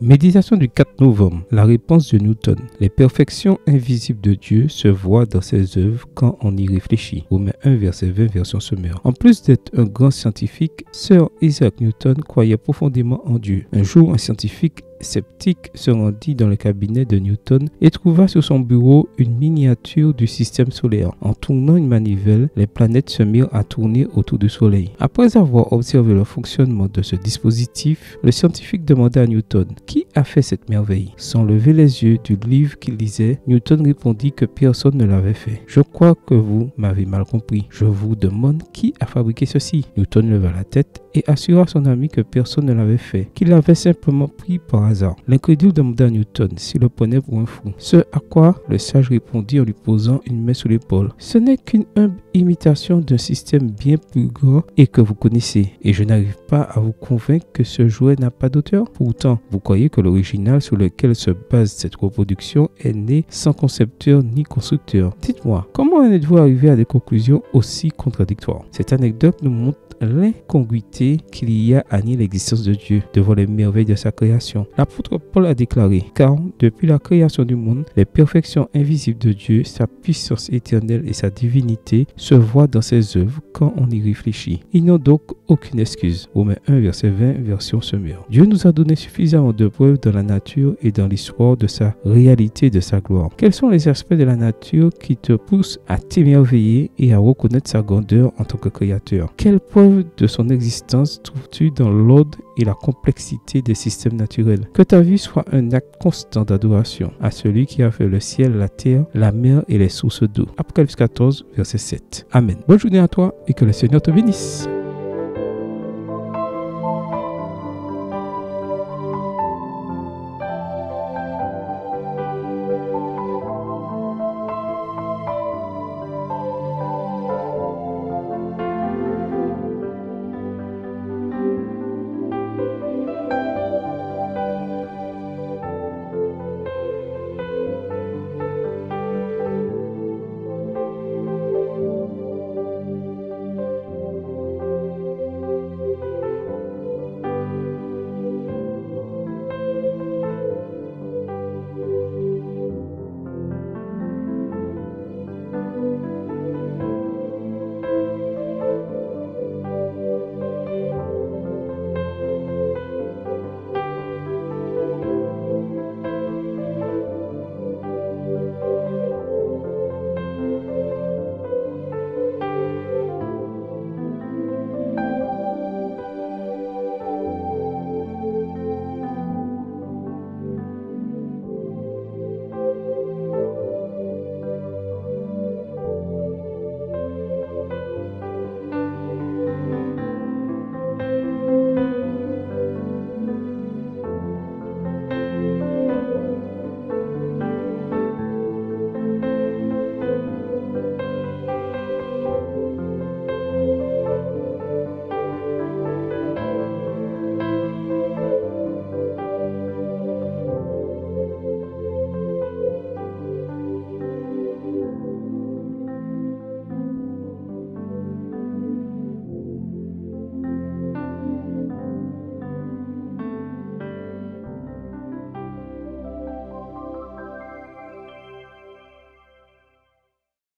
Méditation du 4 novembre. La réponse de Newton. Les perfections invisibles de Dieu se voient dans ses œuvres quand on y réfléchit. Romains 1, verset 20, version Semeur. En plus d'être un grand scientifique, Sir Isaac Newton croyait profondément en Dieu. Un jour, un scientifique sceptique se rendit dans le cabinet de Newton et trouva sur son bureau une miniature du système solaire. En tournant une manivelle, les planètes se mirent à tourner autour du Soleil. Après avoir observé le fonctionnement de ce dispositif, le scientifique demanda à Newton « Qui a fait cette merveille ?» Sans lever les yeux du livre qu'il lisait, Newton répondit que personne ne l'avait fait. « Je crois que vous m'avez mal compris. Je vous demande qui a fabriqué ceci ?» Newton leva la tête et assura son ami que personne ne l'avait fait, qu'il l'avait simplement pris par hasard. L'incrédule demanda à Newton s'il le prenait pour un fou. Ce à quoi le sage répondit en lui posant une main sur l'épaule. « Ce n'est qu'une humble imitation d'un système bien plus grand et que vous connaissez, et je n'arrive pas à vous convaincre que ce jouet n'a pas d'auteur. Pourtant, vous croyez que l'original sur lequel se base cette reproduction est né sans concepteur ni constructeur. Dites-moi, comment en êtes-vous arrivé à des conclusions aussi contradictoires ?» Cette anecdote nous montre l'incongruité qu'il y a à nier l'existence de Dieu devant les merveilles de sa création. L'apôtre Paul a déclaré « Car depuis la création du monde, les perfections invisibles de Dieu, sa puissance éternelle et sa divinité se voient dans ses œuvres quand on y réfléchit. Ils n'ont donc aucune excuse. » Romains 1, verset 20, version Semeur. Dieu nous a donné suffisamment de preuves dans la nature et dans l'histoire de sa réalité et de sa gloire. Quels sont les aspects de la nature qui te poussent à t'émerveiller et à reconnaître sa grandeur en tant que créateur? Quelle preuve de son existence trouves-tu dans l'ordre et la complexité des systèmes naturels? Que ta vie soit un acte constant d'adoration à celui qui a fait le ciel, la terre, la mer et les sources d'eau. Apocalypse 14, verset 7. Amen. Bonne journée à toi et que le Seigneur te bénisse.